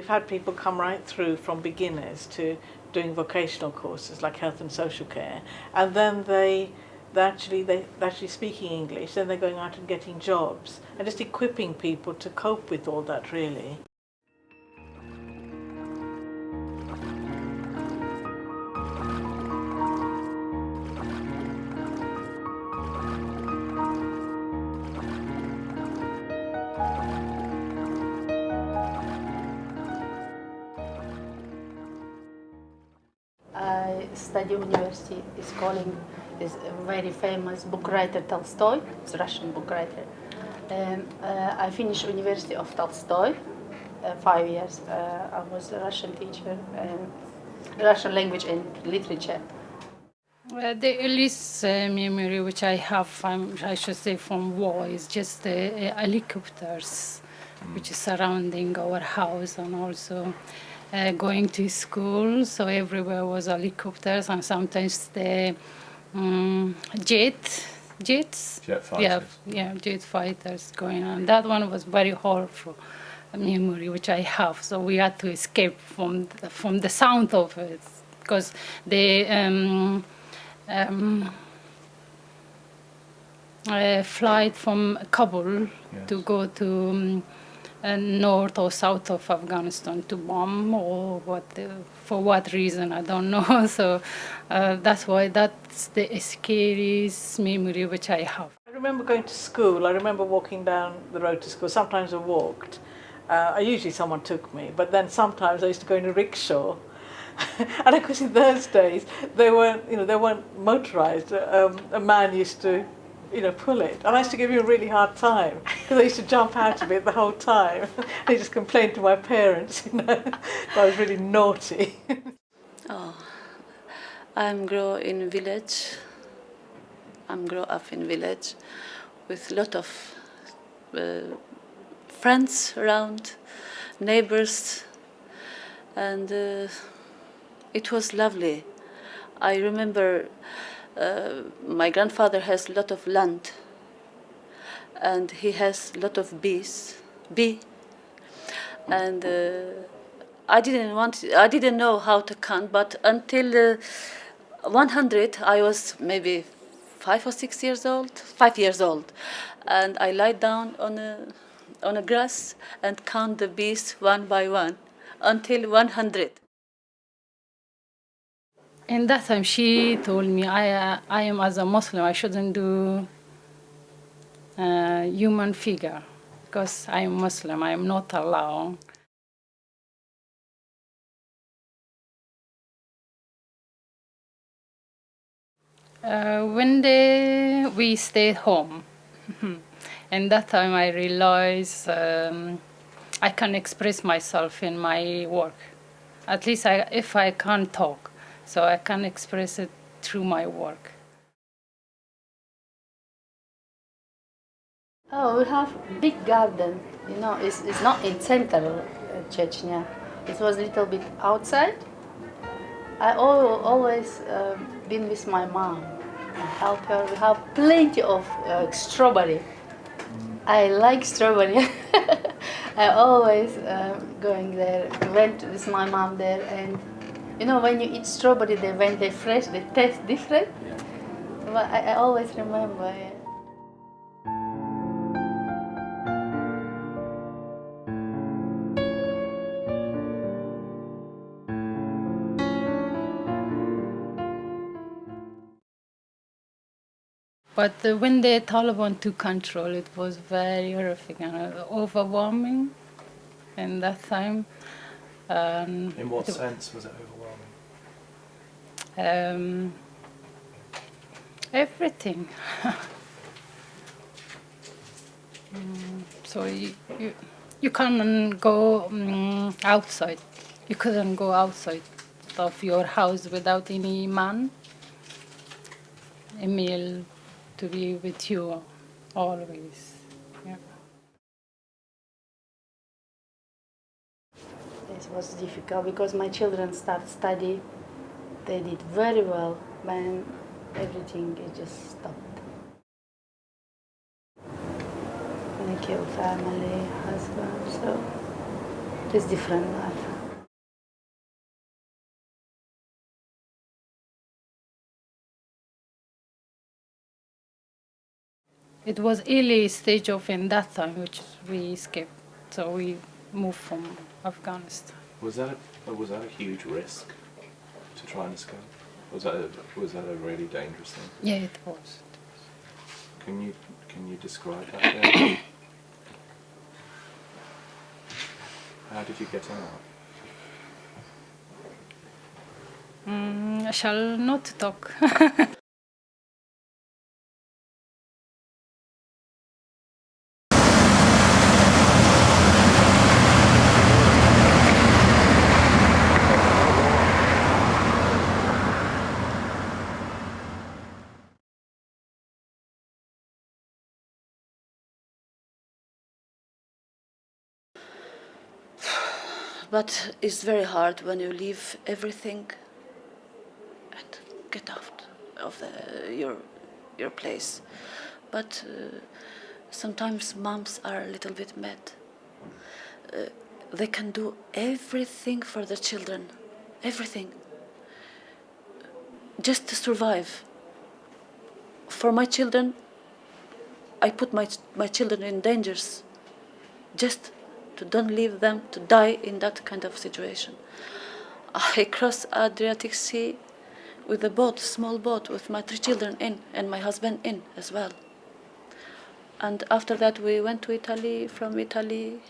We've had people come right through from beginners to doing vocational courses like health and social care, and then they're actually speaking English, then they're going out and getting jobs and just equipping people to cope with all that, really. I study university. Is calling is a very famous book writer Tolstoy. It's a Russian book writer. I finished University of Tolstoy, 5 years. I was a Russian teacher, Russian language and literature. The earliest memory which I have, I should say, from war is just the helicopters, which is surrounding our house, and also going to school. So everywhere was helicopters, and sometimes the jets. Jet fighters. Yeah, jet fighters going on. That one was very horrible memory which I have. So we had to escape from the sound of it, because the flight from Kabul to go to north or south of Afghanistan to bomb, or for what reason, I don't know. So that's the scariest memory which I have. I remember going to school. I remember walking down the road to school. Sometimes I walked. Usually someone took me, but then sometimes I used to go in a rickshaw. And of course, in those days, they weren't motorised. A man used to, pull it, and I used to give him a really hard time because I used to jump out of it the whole time. And he just complained to my parents, that I was really naughty. I'm grow in village. I'm grow up in village with a lot of friends around, neighbors, and it was lovely. I remember my grandfather has a lot of land, and he has a lot of bee, and I didn't know how to count, but until 100, I was maybe 5 or 6 years old, 5 years old, and I lie down on a grass and count the bees one by one until 100. In that time, she told me, I am as a Muslim, I shouldn't do human figure, because I am Muslim, I am not allowed. We stayed home, and that time I realized I can express myself in my work. At least if I can't talk, so I can express it through my work. Oh, we have big garden. It's not in central Chechnya. It was a little bit outside. I always been with my mom and help her. We have plenty of strawberry. I like strawberry. I always going there. Went with my mom there, and when you eat strawberry, when they're fresh, they taste different. But I always remember. Yeah. But when the Taliban took control, it was very horrific and overwhelming in that time. In what sense was it overwhelming? Everything. So you can't go outside. You couldn't go outside of your house without any man, a male, to be with you always. Yeah. It was difficult because my children start study. They did very well, when everything it just stopped. And I killed family, husband, so It is different life. It was early stage of in that time, which we escaped. So we moved from Afghanistan. Was that a huge risk to try and escape? Was that a really dangerous thing? Yeah, it was. Can you describe that then? How did you get out? I shall not talk. But it's very hard when you leave everything and get out of your place. But sometimes moms are a little bit mad. They can do everything for their children, everything, just to survive. For my children, I put my children in dangers, just to don't leave them to die in that kind of situation. I crossed Adriatic Sea with a boat, small boat, with my 3 children in and my husband in as well. And after that we went to Italy, from Italy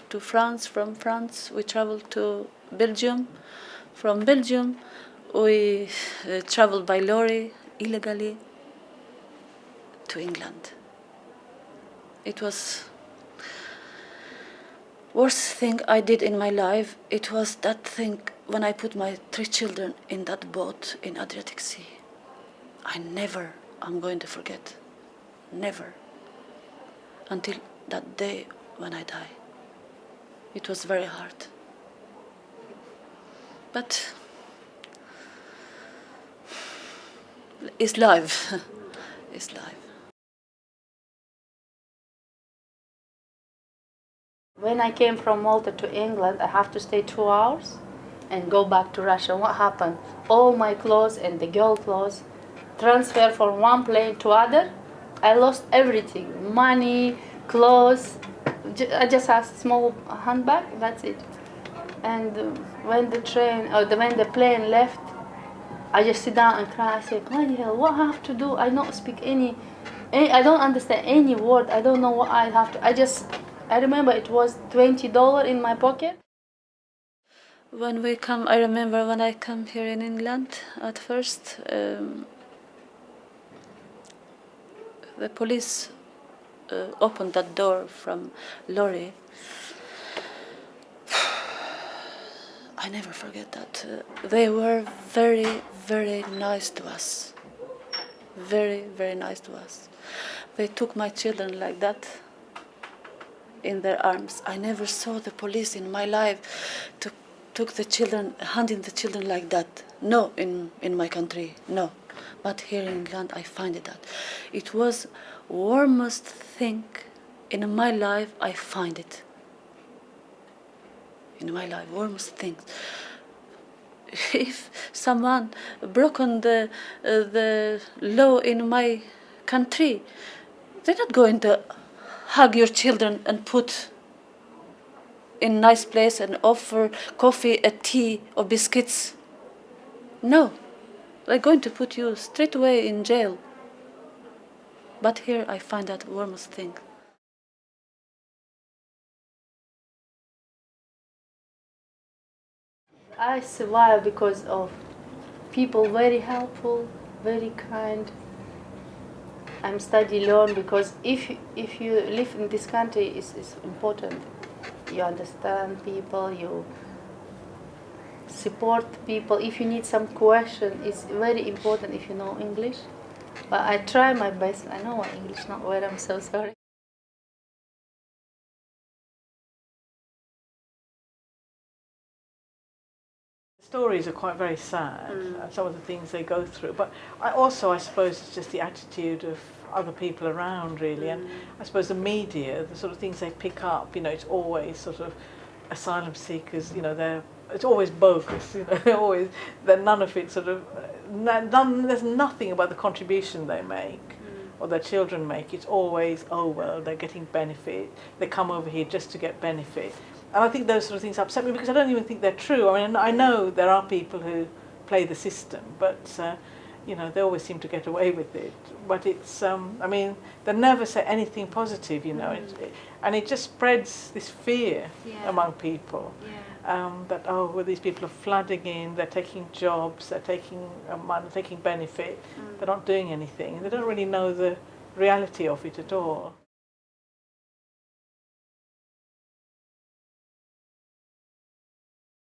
to France, from France we traveled to Belgium, from Belgium we traveled by lorry illegally to England. It was worst thing I did in my life. It was that thing when I put my 3 children in that boat in Adriatic Sea. I'm going to forget. Never. Until that day when I die. It was very hard. But it's life. It's life. When I came from Malta to England, I have to stay 2 hours and go back to Russia. What happened? All my clothes and the girl clothes transferred from one plane to other. I lost everything, money, clothes. I just had a small handbag, that's it. And when the plane left, I just sit down and cry. I say, bloody hell, what I have to do? I don't speak I don't understand any word. I don't know what I have to. I remember it was $20 in my pocket. I remember when I come here in England at first, the police opened that door from lorry. I never forget that. They were very, very nice to us. Very, very nice to us. They took my children like that in their arms. I never saw the police in my life took the children, handing the children like that. No, in my country, no. But here in England, I find it that. It was warmest thing in my life, I find it. In my life, warmest thing. If someone broken the law in my country, they're not going to hug your children and put in a nice place and offer coffee, a tea or biscuits. No, they're going to put you straight away in jail. But here I find that warmest thing. I survived because of people very helpful, very kind. I'm study alone because if you live in this country, it's important. You understand people, you support people. If you need some question, it's very important if you know English. But I try my best. I know my English not well, I'm so sorry. Stories are quite very sad, some of the things they go through, but I suppose it's just the attitude of other people around really, and I suppose the media, the sort of things they pick up, it's always sort of asylum seekers, you know, it's always bogus, you know, none of it sort of, there's nothing about the contribution they make or their children make. It's always, oh well, they're getting benefit, they come over here just to get benefit. And I think those sort of things upset me because I don't even think they're true. I mean, I know there are people who play the system, but you know, they always seem to get away with it. But it's, I mean, they never say anything positive, you know, and it just spreads this fear among people. That, oh, well, these people are flooding in, they're taking jobs, they're taking money, taking benefit, they're not doing anything. They don't really know the reality of it at all.